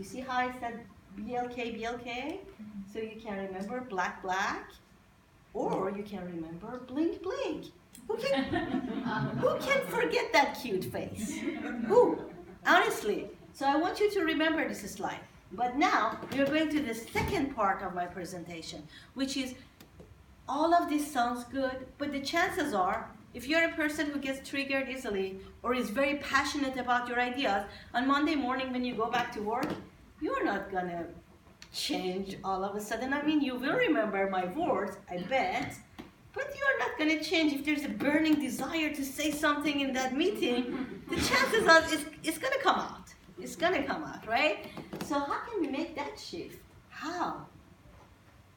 You see how I said BLK, BLK? So you can remember black, black, or you can remember blink, blink. Who can forget that cute face? Who? Honestly. So I want you to remember this slide. But now we are going to the second part of my presentation, which is all of this sounds good, but the chances are, if you're a person who gets triggered easily or is very passionate about your ideas, on Monday morning when you go back to work, you're not gonna change all of a sudden. I mean, you will remember my words, I bet, but you're not gonna change. If there's a burning desire to say something in that meeting, the chances are it's gonna come out. It's gonna come out, right? So how can we make that shift? How?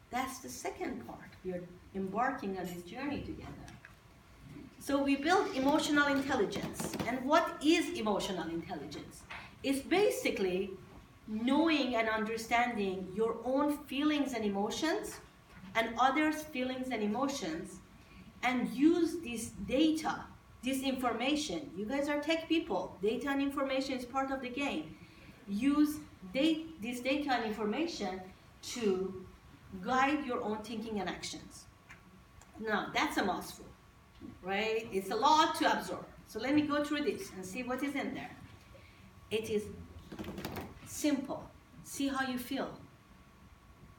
That's the second part. We are embarking on this journey together. So we build emotional intelligence. And what is emotional intelligence? It's basically knowing and understanding your own feelings and emotions and others' feelings and emotions, and use this data, this information. You guys are tech people. Data and information is part of the game. Use this data and information to guide your own thinking and actions. Now, that's a mouthful, right? It's a lot to absorb. So let me go through this and see what is in there. It is simple. See how you feel.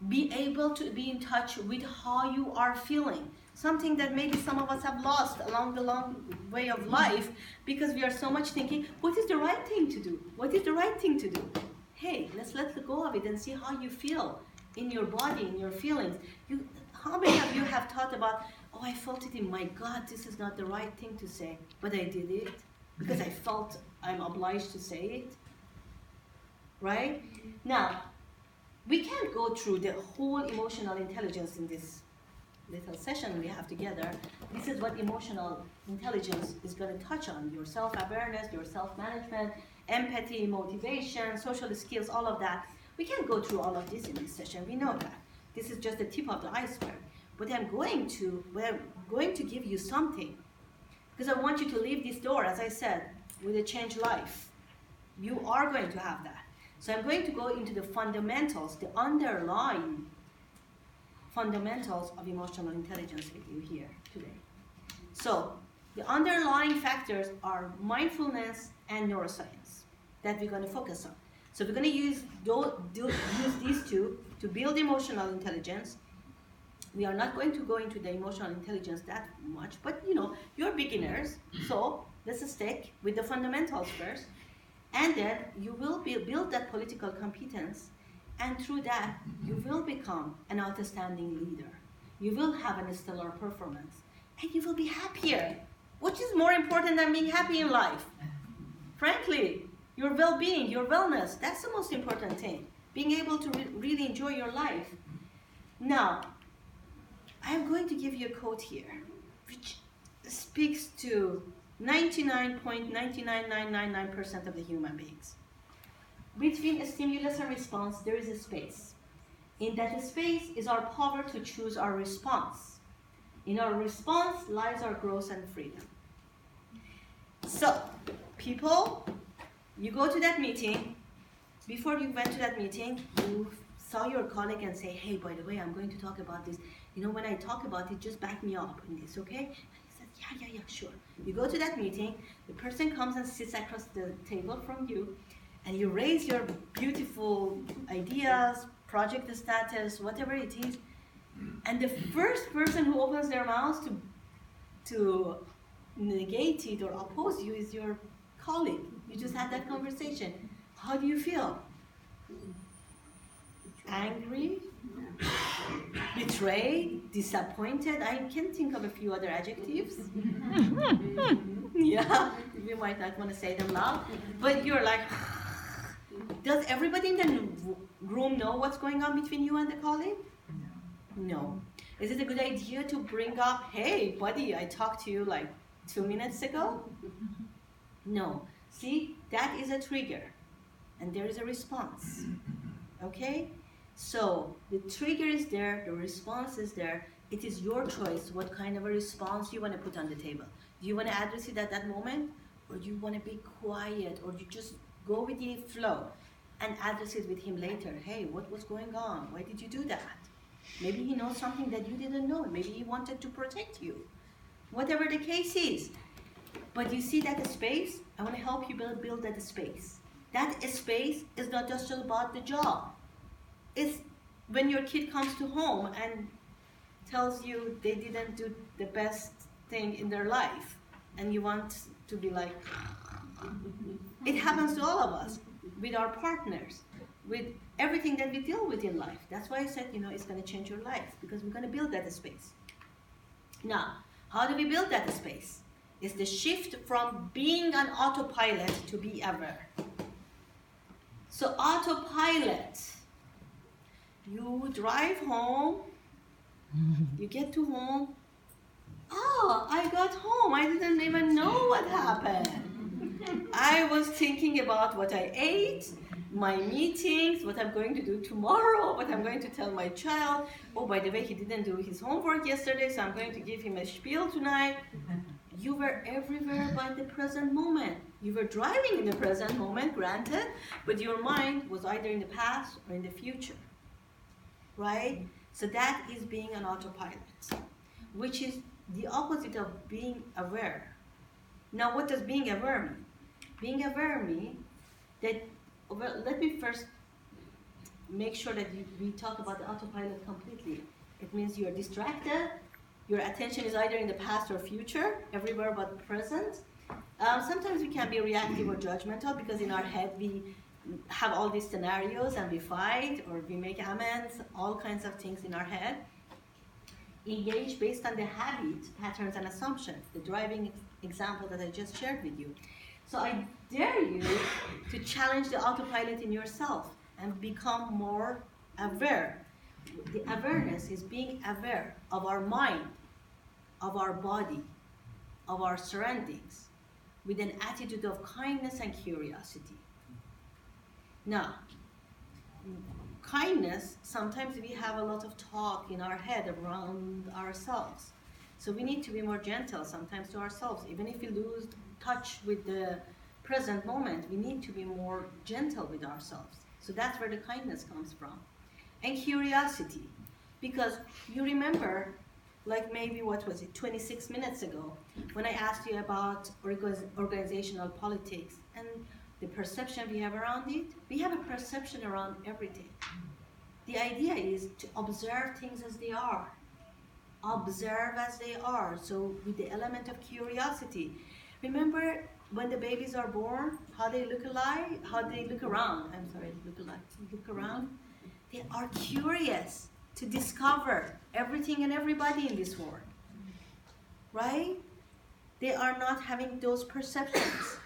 Be able to be in touch with how you are feeling. Something that maybe some of us have lost along the long way of life because we are so much thinking, what is the right thing to do? What is the right thing to do? Hey, let's let go of it and see how you feel in your body, in your feelings. How many of you have thought about, oh, I felt it in my gut, this is not the right thing to say, but I did it because I felt I'm obliged to say it, right? Now, we can't go through the whole emotional intelligence in this little session we have together. This is what emotional intelligence is going to touch on: your self-awareness, your self-management, empathy, motivation, social skills, all of that. We can't go through all of this in this session. We know that. This is just the tip of the iceberg. But we're going to give you something, because I want you to leave this door, as I said, with a changed life. You are going to have that. So I'm going to go into the fundamentals, the underlying fundamentals of emotional intelligence with you here today. So the underlying factors are mindfulness and neuroscience that we're going to focus on. So we're going to use these two to build emotional intelligence. We are not going to go into the emotional intelligence that much, but you're beginners, so let's stick with the fundamentals first. And then you will build that political competence, and through that, you will become an outstanding leader. You will have a stellar performance, and you will be happier. Which is more important than being happy in life? Frankly, your well-being, your wellness, that's the most important thing. Being able to really enjoy your life. Now, I'm going to give you a quote here, which speaks to 99.99999% of the human beings. Between a stimulus and response, there is a space. In that space is our power to choose our response. In our response lies our growth and freedom. So, people, you go to that meeting. Before you went to that meeting, you saw your colleague and say, hey, by the way, I'm going to talk about this. When I talk about it, just back me up in this, okay? Yeah, sure. You go to that meeting, the person comes and sits across the table from you, and you raise your beautiful ideas, project status, whatever it is, and the first person who opens their mouth to negate it or oppose you is your colleague. You just had that conversation. How do you feel? Angry? Betrayed? Disappointed? I can think of a few other adjectives. Yeah, you might not want to say them loud, but you're like, does everybody in the room know what's going on between you and the colleague? No. Is it a good idea to bring up, hey, buddy, I talked to you like 2 minutes ago? No. See, that is a trigger, and there is a response, okay? So the trigger is there, the response is there. It is your choice what kind of a response you want to put on the table. Do you want to address it at that moment, or do you want to be quiet, or you just go with the flow? and address it with him later. Hey, what was going on? Why did you do that? Maybe he knows something that you didn't know. Maybe he wanted to protect you. Whatever the case is. But you see that space? I want to help you build that space. That space is not just about the job. It's when your kid comes to home and tells you they didn't do the best thing in their life, and you want to be like, it happens to all of us, with our partners, with everything that we deal with in life. That's why I said, it's going to change your life, because we're going to build that space. Now, how do we build that space? It's the shift from being an autopilot to be aware. So autopilot, you drive home, you get to home, oh, I got home, I didn't even know what happened. I was thinking about what I ate, my meetings, what I'm going to do tomorrow, what I'm going to tell my child. Oh, by the way, he didn't do his homework yesterday, so I'm going to give him a spiel tonight. You were everywhere by the present moment. You were driving in the present moment, granted, but your mind was either in the past or in the future, right? So that is being an autopilot, which is the opposite of being aware. Now, what does being aware mean? Being aware means that, well, let me first make sure that we talk about the autopilot completely. It means you're distracted, your attention is either in the past or future, everywhere but present. Sometimes we can be reactive or judgmental because in our head we have all these scenarios and we fight or we make amends, all kinds of things in our head. Engage based on the habit, patterns, and assumptions, the driving example that I just shared with you. So I dare you to challenge the autopilot in yourself and become more aware. The awareness is being aware of our mind, of our body, of our surroundings, with an attitude of kindness and curiosity. Now, kindness, sometimes we have a lot of talk in our head around ourselves. So we need to be more gentle sometimes to ourselves. Even if we lose touch with the present moment, we need to be more gentle with ourselves. So that's where the kindness comes from. And curiosity, because you remember, like maybe, 26 minutes ago, when I asked you about organizational politics and the perception we have around it. We have a perception around everything. The idea is to observe things as they are. Observe as they are. So with the element of curiosity. Remember when the babies are born, how they look alike, how they look around. Look around. They are curious to discover everything and everybody in this world. Right? They are not having those perceptions.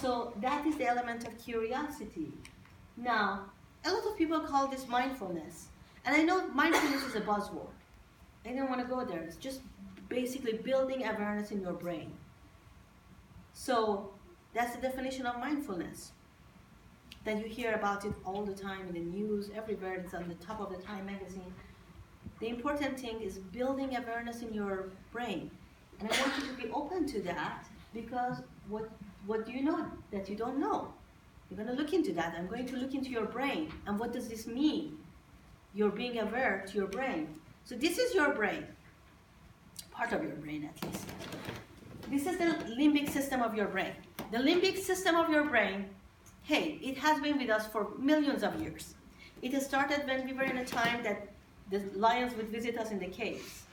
So that is the element of curiosity. Now, a lot of people call this mindfulness. And I know mindfulness is a buzzword. I don't want to go there. It's just basically building awareness in your brain. So that's the definition of mindfulness. That you hear about it all the time in the news, everywhere. It's on the top of the Time magazine. The important thing is building awareness in your brain. And I want you to be open to that, because what do you know that you don't know? You're going to look into that. I'm going to look into your brain. And what does this mean? You're being aware to your brain. So this is your brain. Part of your brain, at least. This is the limbic system of your brain. The limbic system of your brain, hey, it has been with us for millions of years. It has started when we were in a time that the lions would visit us in the caves.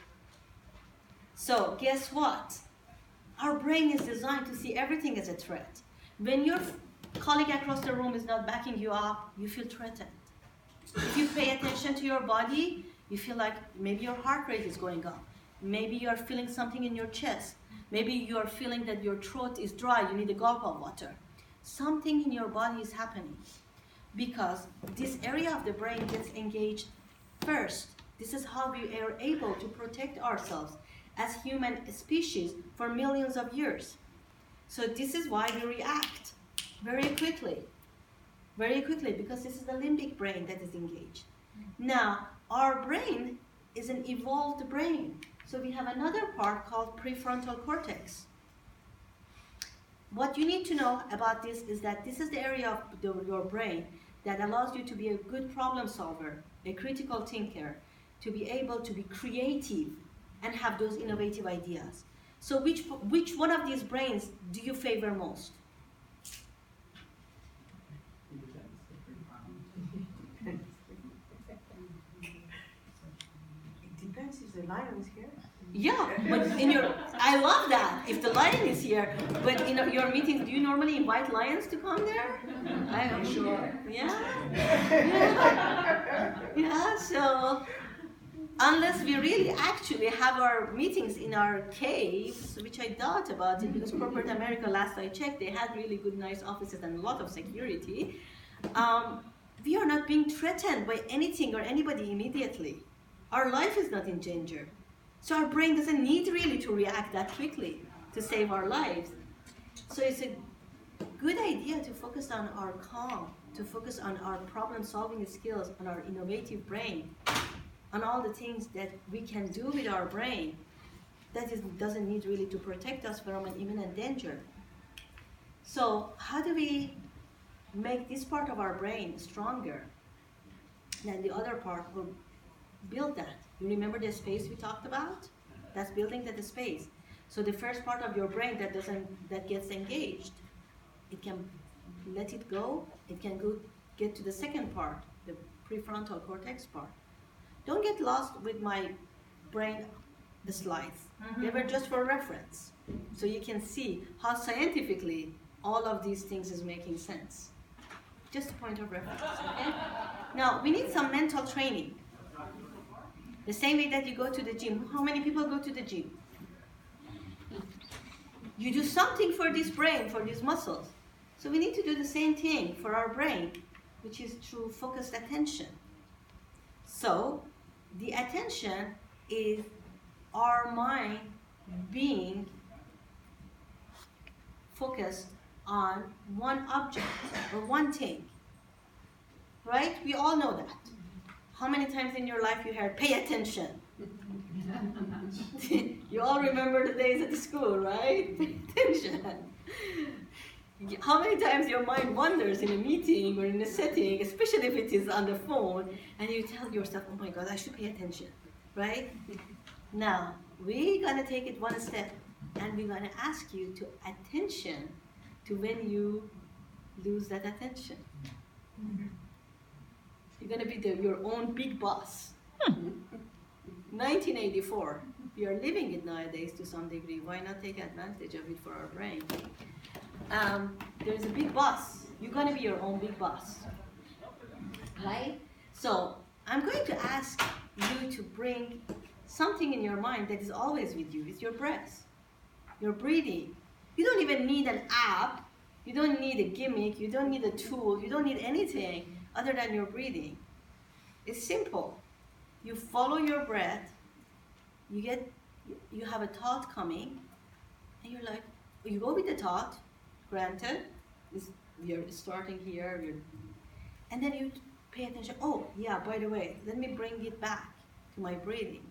So guess what? Our brain is designed to see everything as a threat. When your colleague across the room is not backing you up, you feel threatened. If you pay attention to your body, you feel like maybe your heart rate is going up. Maybe you are feeling something in your chest. Maybe you are feeling that your throat is dry, you need a gulp of water. Something in your body is happening because this area of the brain gets engaged first. This is how we are able to protect ourselves as human species for millions of years. So this is why we react very quickly, because this is the limbic brain that is engaged. Now, our brain is an evolved brain. So we have another part called prefrontal cortex. What you need to know about this is that this is the area of your brain that allows you to be a good problem solver, a critical thinker, to be able to be creative and have those innovative ideas. So which one of these brains do you favor most? It depends if the lion is here. Yeah, but I love that, if the lion is here, but in your meetings, do you normally invite lions to come there? I'm sure. Yeah? Yeah, so unless we really actually have our meetings in our caves, which I thought about it, because corporate America, last I checked, they had really good, nice offices and a lot of security. We are not being threatened by anything or anybody immediately. Our life is not in danger. So our brain doesn't need really to react that quickly to save our lives. So it's a good idea to focus on our calm, to focus on our problem-solving skills, on our innovative brain, on all the things that we can do with our brain that doesn't need really to protect us from an imminent danger. So how do we make this part of our brain stronger than the other part, or build that? You remember the space we talked about? That's building that space. So the first part of your brain that gets engaged, it can let it go. It can get to the second part, the prefrontal cortex part. Don't get lost with my brain slides. They were just for reference, so you can see how scientifically all of these things is making sense. Just a point of reference. Okay? Now we need some mental training. The same way that you go to the gym. How many people go to the gym? You do something for this brain, for these muscles. So we need to do the same thing for our brain, which is through focused attention. So the attention is our mind being focused on one object or one thing. Right? We all know that. How many times in your life you heard, pay attention? You all remember the days at the school, right? Pay attention. How many times your mind wanders in a meeting or in a setting, especially if it is on the phone, and you tell yourself, oh my God, I should pay attention, right? Now, we're gonna take it one step, and we're gonna ask you to attention to when you lose that attention. You're gonna be your own big boss. 1984, we are living it nowadays to some degree. Why not take advantage of it for our brain? There's a big boss. You're gonna be your own big boss, right? So I'm going to ask you to bring something in your mind that is always with you. It's your breath, your breathing. You don't even need an app. You don't need a gimmick. You don't need a tool. You don't need anything other than your breathing. It's simple. You follow your breath. You have a thought coming, and you're like, you go with the thought. Granted, you're starting here, and then you pay attention. Oh, yeah, by the way, let me bring it back to my breathing.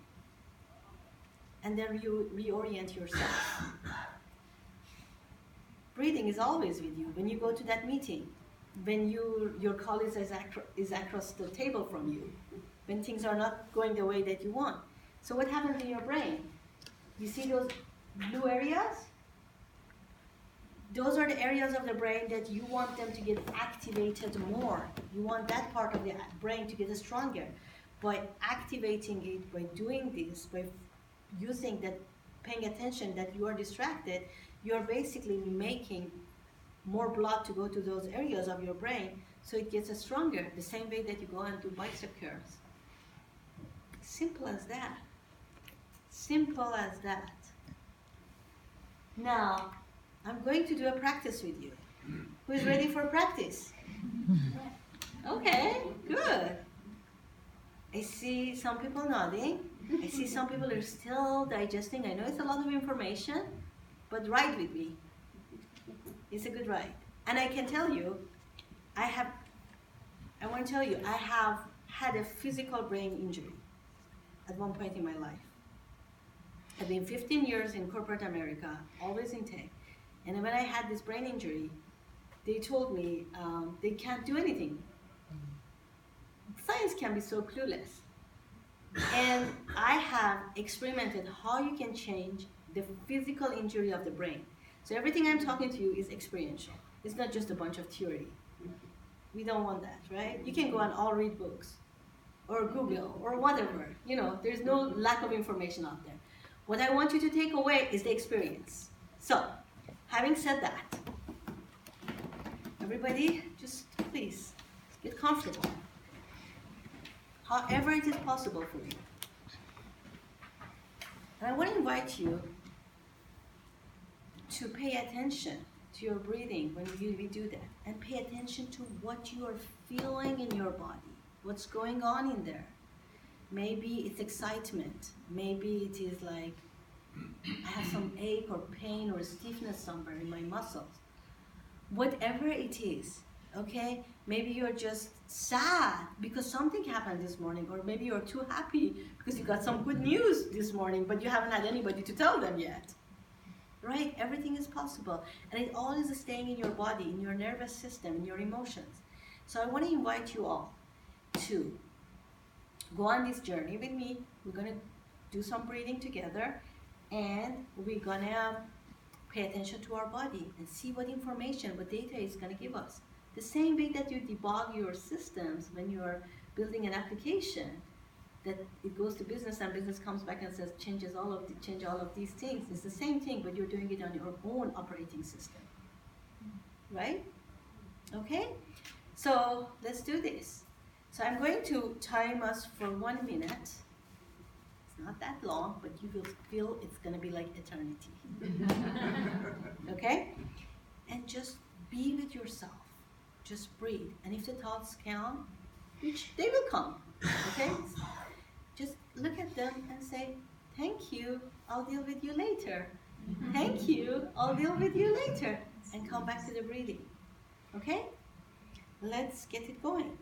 And then you reorient yourself. Breathing is always with you. When you go to that meeting, when your colleague is across the table from you, when things are not going the way that you want. So what happens in your brain? You see those blue areas? Those are the areas of the brain that you want them to get activated more. You want that part of the brain to get stronger. By activating it, by doing this, by using that, paying attention that you are distracted, you're basically making more blood to go to those areas of your brain, so it gets stronger, the same way that you go and do bicep curls. Simple as that. Simple as that. Now, I'm going to do a practice with you. Who's ready for practice? Okay, good. I see some people nodding. I see some people are still digesting. I know it's a lot of information, but ride with me. It's a good ride. And I can tell you, I have had a physical brain injury at one point in my life. I've been 15 years in corporate America, always in tech. And when I had this brain injury, they told me they can't do anything can be so clueless. And I have experimented how you can change the physical injury of the brain. So everything I'm talking to you is experiential. It's not just a bunch of theory. We don't want that, right? You can go and all read books or Google or whatever. You know, there's no lack of information out there. What I want you to take away is the experience. So, having said that, everybody just please get comfortable. However it is possible for you. And I want to invite you to pay attention to your breathing when we do that. And pay attention to what you are feeling in your body. What's going on in there. Maybe it's excitement. Maybe it is like, I have some ache or pain or stiffness somewhere in my muscles. Whatever it is, okay? Maybe you're just sad because something happened this morning, or maybe you're too happy because you got some good news this morning, but you haven't had anybody to tell them yet. Right? Everything is possible. And it all is staying in your body, in your nervous system, in your emotions. So I want to invite you all to go on this journey with me. We're going to do some breathing together, and we're going to pay attention to our body and see what information, what data is going to give us. The same way that you debug your systems when you are building an application, that it goes to business and business comes back and says change all of these things. It's the same thing, but you're doing it on your own operating system, right? Okay, so let's do this. So I'm going to time us for 1 minute. It's not that long, but you will feel it's going to be like eternity. Okay? And just be with yourself. Just breathe. And if the thoughts come, which they will come, okay? Just look at them and say, thank you, I'll deal with you later. Thank you, I'll deal with you later. And come back to the breathing. Okay? Let's get it going.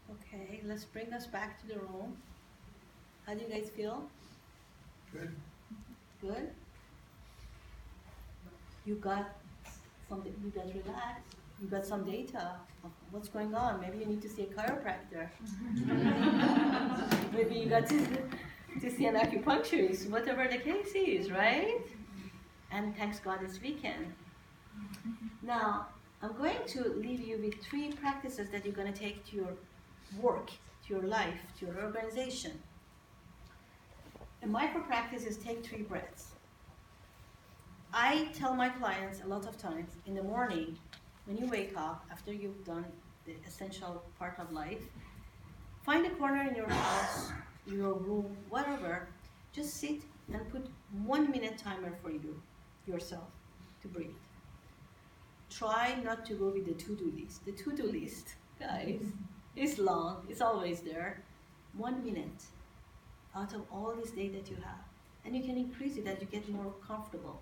Okay, let's bring us back to the room. How do you guys feel? Good. Good? You got something, you guys relaxed, you got some data of what's going on. Maybe you need to see a chiropractor. Maybe you got to see an acupuncturist, whatever the case is, right? And thanks God it's weekend. Now, I'm going to leave you with 3 practices that you're going to take to your work, to your life, to your organization. A micro practice is take 3 breaths. I tell my clients a lot of times in the morning, when you wake up, after you've done the essential part of life, find a corner in your house, your room, whatever, just sit and put 1 minute timer for yourself to breathe. Try not to go with the to-do list. The to-do list, guys, is long, it's always there. 1 minute out of all this day that you have. And you can increase it as you get more comfortable.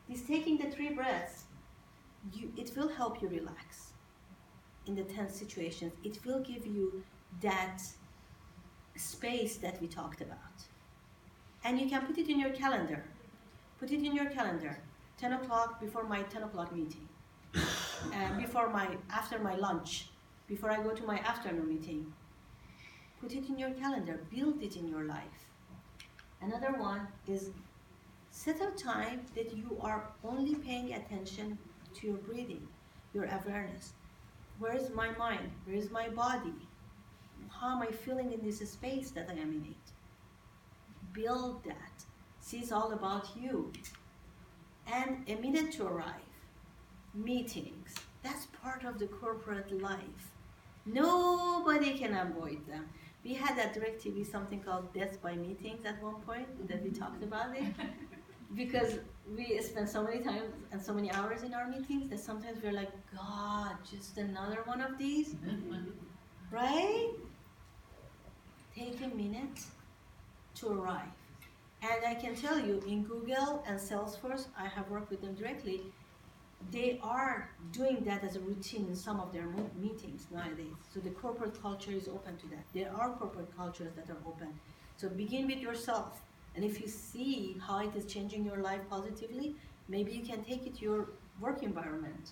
This taking the 3 breaths, it will help you relax in the tense situations. It will give you that space that we talked about. And you can put it in your calendar. Put it in your calendar. 10 o'clock before my 10 o'clock meeting. After my lunch. Before I go to my afternoon meeting. Put it in your calendar. Build it in your life. Another one is Set a time that you are only paying attention to your breathing, your awareness. Where is my mind? Where is my body? How am I feeling in this space that I am in it? Build that. See, it's all about you. And a minute to arrive. Meetings. That's part of the corporate life. Nobody can avoid them. We had at DirecTV something called Death by Meetings at one point that we talked about it. Because we spend so many times and so many hours in our meetings that sometimes we're like, God, just another one of these? Right? Take a minute to arrive. And I can tell you, in Google and Salesforce, I have worked with them directly, they are doing that as a routine in some of their meetings nowadays. So the corporate culture is open to that. There are corporate cultures that are open. So begin with yourself. And if you see how it is changing your life positively, maybe you can take it to your work environment.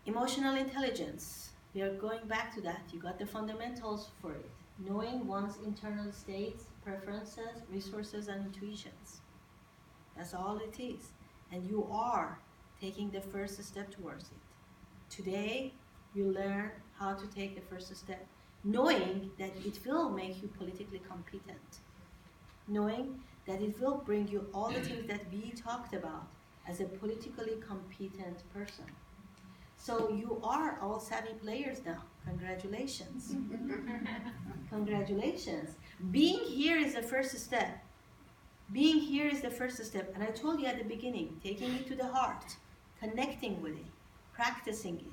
Emotional intelligence. We are going back to that. You got the fundamentals for it. Knowing one's internal states, preferences, resources, and intuitions. That's all it is. And you are taking the first step towards it. Today, you learn how to take the first step, knowing that it will make you politically competent, knowing that it will bring you all the things that we talked about as a politically competent person. So you are all savvy players now. Congratulations. Congratulations. Being here is the first step. Being here is the first step. And I told you at the beginning, taking it to the heart, connecting with it, practicing it.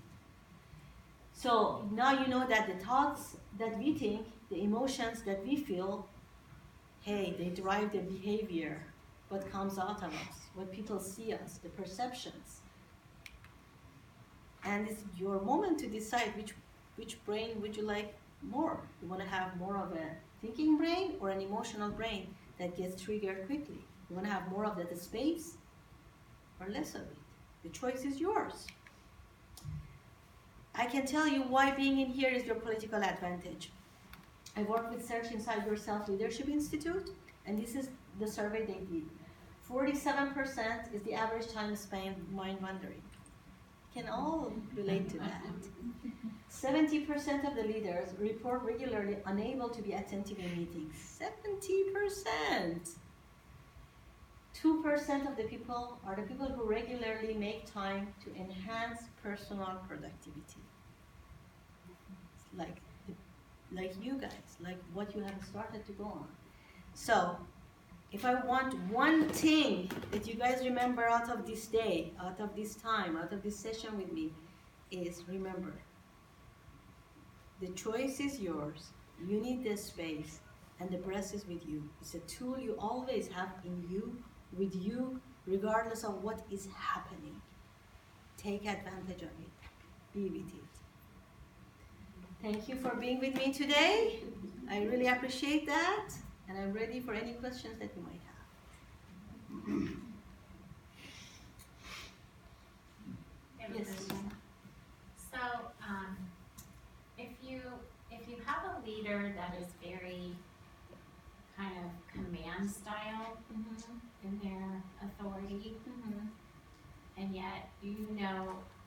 So now you know that the thoughts that we think, the emotions that we feel, hey, they drive the behavior, what comes out of us, what people see us, the perceptions. And it's your moment to decide which brain would you like more. You want to have more of a thinking brain or an emotional brain that gets triggered quickly. You want to have more of that space or less of it. The choice is yours. I can tell you why being in here is your political advantage. I work with Search Inside Yourself Leadership Institute, and this is the survey they did. 47% is the average time spent mind wandering. Can all relate to that. 70% of the leaders report regularly unable to be attentive in meetings. 70%! 2% of the people are the people who regularly make time to enhance personal productivity. Like you guys, like what you have started to go on. So, if I want one thing that you guys remember out of this day, out of this time, out of this session with me, is remember, the choice is yours, you need the space, and the breath is with you. It's a tool you always have in you, with you, regardless of what is happening. Take advantage of it. Be with it. Thank you for being with me today. I really appreciate that, and I'm ready for any questions that you might have. Yes. So, if you have a leader that is very kind of command style in their authority, and yet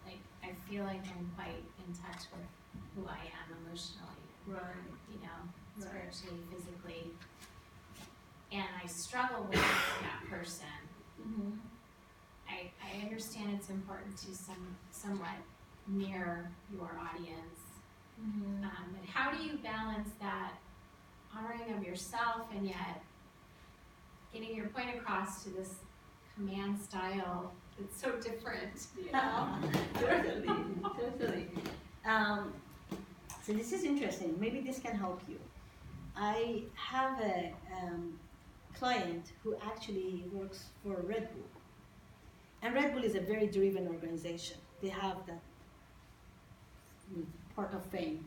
like I feel like I'm quite in touch with who I am emotionally, Right. spiritually, physically, and I struggle with that person. I understand it's important to somewhat mirror your audience. But how do you balance that honoring of yourself and yet getting your point across to this command style that's so different, Totally. So this is interesting. Maybe this can help you. I have a client who actually works for Red Bull. And Red Bull is a very driven organization. They have that part of fame.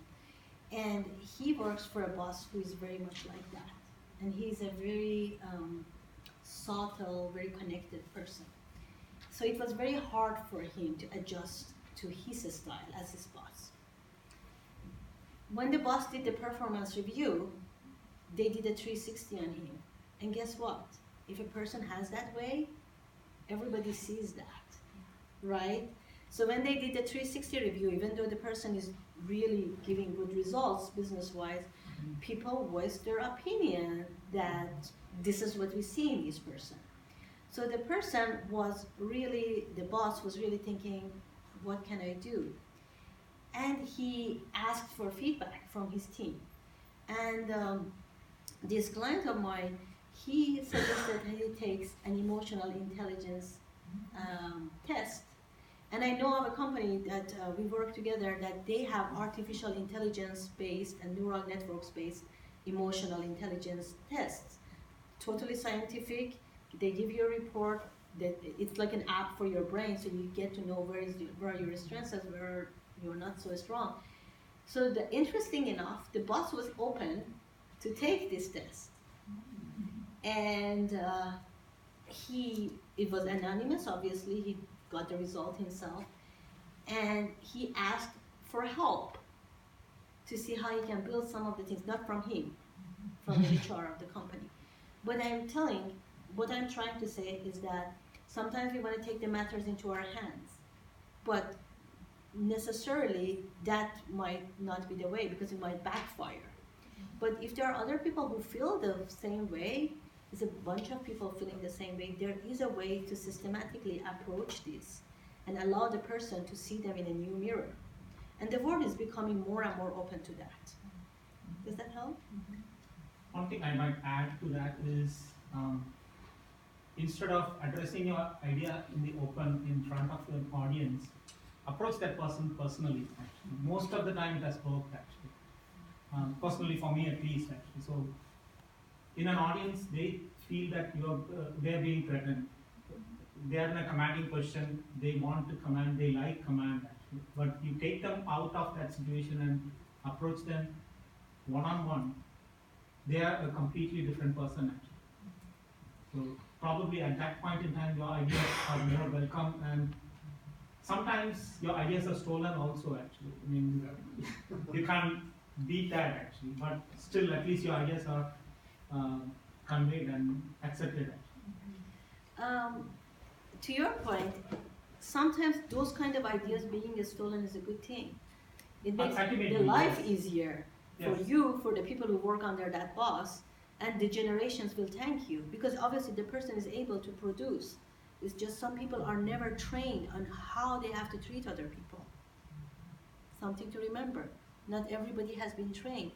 And he works for a boss who is very much like that. And he's a very subtle, very connected person. So it was very hard for him to adjust to his style as his boss. When the boss did the performance review, they did a 360 on him. And guess what? if a person has that way, everybody sees that, right? So when they did the 360 review, even though the person is really giving good results business-wise, people voiced their opinion that this is what we see in this person. So the person was really, the boss was really thinking, what can I do? And he asked for feedback from his team. And this client of mine, he suggested he takes an emotional intelligence test. And I know of a company that we work together that they have artificial intelligence-based and neural networks-based emotional intelligence tests. Totally scientific. They give you a report that it's like an app for your brain, so you get to know where are your strengths and where you're not so strong. So interesting enough, the boss was open to take this test. And it was anonymous, obviously, he got the result himself. And he asked for help to see how he can build some of the things, not from him, from the HR of the company. But what I'm trying to say is that sometimes we want to take the matters into our hands, but necessarily that might not be the way because it might backfire. But if there are other people who feel the same way, there's a bunch of people feeling the same way, there is a way to systematically approach this and allow the person to see them in a new mirror. And the world is becoming more and more open to that. Does that help? One thing I might add to that is, instead of addressing your idea in the open in front of your audience, approach that person personally. Actually, most of the time it has worked. Actually, personally for me at least. Actually, so in an audience, they feel that they are being threatened. They are in a commanding position. They want to command. They like command. Actually, but you take them out of that situation and approach them one-on-one. They are a completely different person. Actually, so probably at that point in time, your ideas are more welcome, and sometimes your ideas are stolen also. Actually, I mean, you can't beat that actually, but still, at least your ideas are conveyed and accepted. To your point, sometimes those kind of ideas being stolen is a good thing. It makes the life easier for you, for the people who work under that boss, and the generations will thank you because obviously the person is able to produce. It's just some people are never trained on how they have to treat other people. Something to remember. Not everybody has been trained.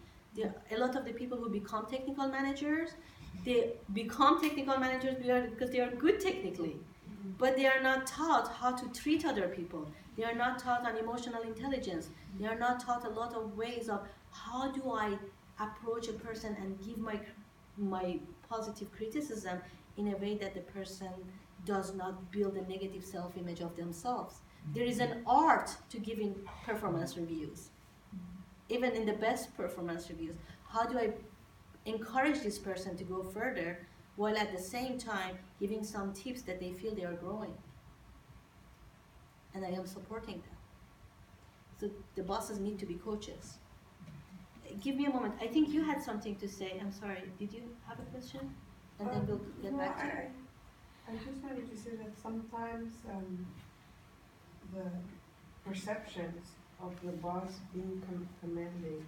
A lot of the people who become technical managers, they become technical managers because they are good technically, but they are not taught how to treat other people. They are not taught on emotional intelligence. They are not taught a lot of ways of how do I approach a person and give my positive criticism in a way that the person does not build a negative self-image of themselves. There is an art to giving performance reviews. Even in the best performance reviews, how do I encourage this person to go further while at the same time giving some tips that they feel they are growing? And I am supporting them. So the bosses need to be coaches. Give me a moment. I think you had something to say. I'm sorry. Did you have a question? And then we'll get back to you. I just wanted to say that sometimes the perceptions of the boss being commanding,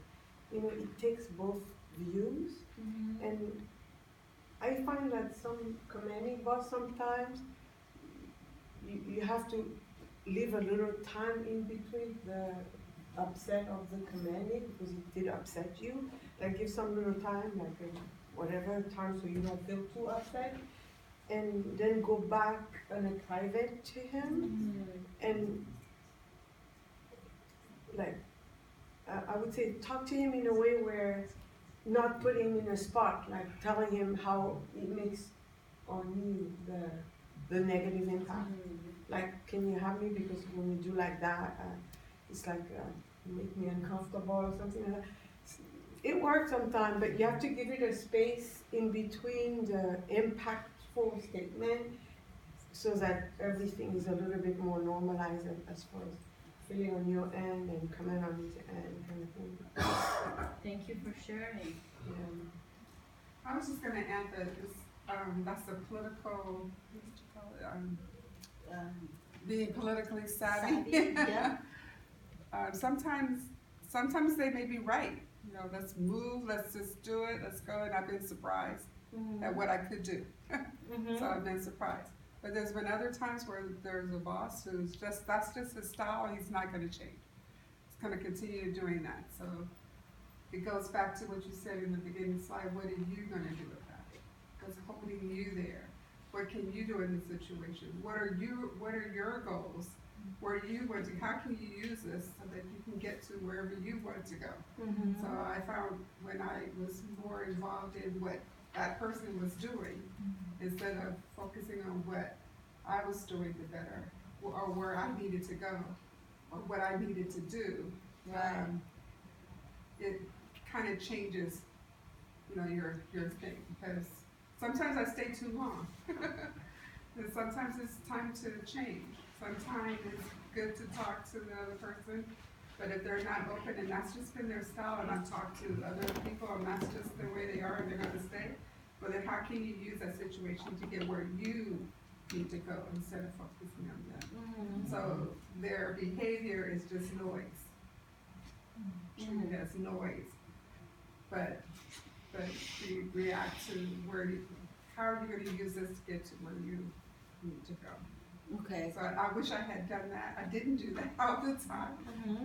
it takes both views. And I find that some commanding boss sometimes you have to leave a little time in between the upset of the commanding because it did upset you. Like give some little time, like whatever time, so you don't feel too upset, and then go back on a private to him and like I would say talk to him in a way where not put him in a spot, like telling him how it makes on you the negative impact. Like, can you help me because when you do like that, it's like you make me uncomfortable or something like that. It works sometimes, but you have to give it a space in between the impactful statement so that everything is a little bit more normalized as far as feeling on your end and comment on his end kind of thing. Thank you for sharing. Yeah. I was just going to add that this That's the political, what did you call it? Being politically savvy, savvy. yeah. Sometimes they may be right. You know, let's move, let's just do it, let's go. And I've been surprised at what I could do. So I've been surprised. But there's been other times where there's a boss who's that's just his style, and he's not going to change. He's going to continue doing that. So it goes back to what you said in the beginning slide. What are you going to do about it? What's holding you there? What can you do in this situation? What are your goals? Where do you want to? How can you use this so that you can get to wherever you want to go? So I found when I was more involved in what that person was doing, instead of focusing on what I was doing the better, or where I needed to go, or what I needed to do, it kind of changes, you know, your thing. Because sometimes I stay too long, and sometimes it's time to change. Sometimes it's good to talk to the other person, but if they're not open, and that's just been their style, and I've talked to other people, and that's just the way they are, and they're gonna stay, but then how can you use that situation to get where you need to go instead of focusing on them? So their behavior is just noise. Treated as noise. But you react to how are you gonna use this to get to where you need to go? Okay. So I wish I had done that. I didn't do that all the time.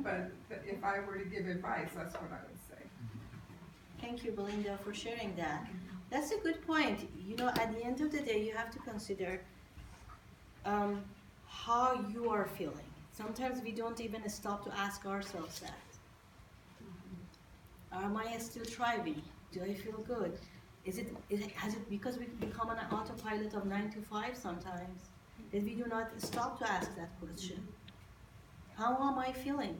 But if I were to give advice, that's what I would say. Thank you, Belinda, for sharing that. That's a good point. You know, at the end of the day, you have to consider how you are feeling. Sometimes we don't even stop to ask ourselves that. Am I still thriving? Do I feel good? Has it because we become an autopilot of 9 to 5 sometimes that we do not stop to ask that question? How am I feeling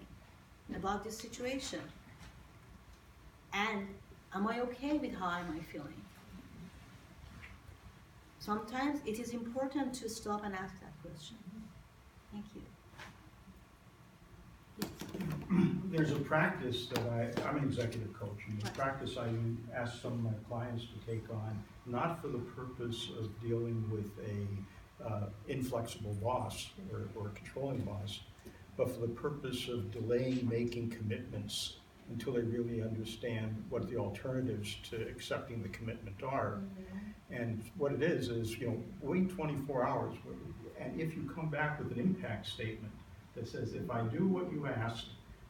about this situation? And am I okay with how am I feeling? Sometimes it is important to stop and ask that question. Thank you. There's a practice that I'm an executive coach, and the practice I ask some of my clients to take on, not for the purpose of dealing with a inflexible boss or a controlling boss, but for the purpose of delaying making commitments until they really understand what the alternatives to accepting the commitment are. And what it is, you know, wait 24 hours, and if you come back with an impact statement that says, if I do what you asked,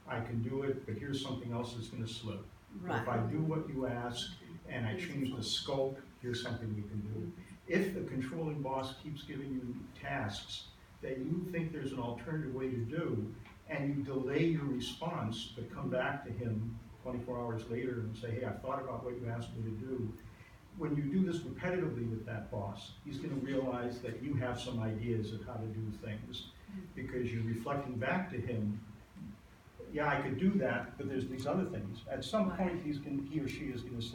I can do it, but here's something else that's going to slip. Right. If I do what you ask and I change the scope, here's something we can do. If the controlling boss keeps giving you tasks that you think there's an alternative way to do, and you delay your response, but come back to him 24 hours later and say, hey, I thought about what you asked me to do. When you do this repetitively with that boss, he's going to realize that you have some ideas of how to do things, because you're reflecting back to him, yeah, I could do that, but there's these other things. At some point, he or she is going to say,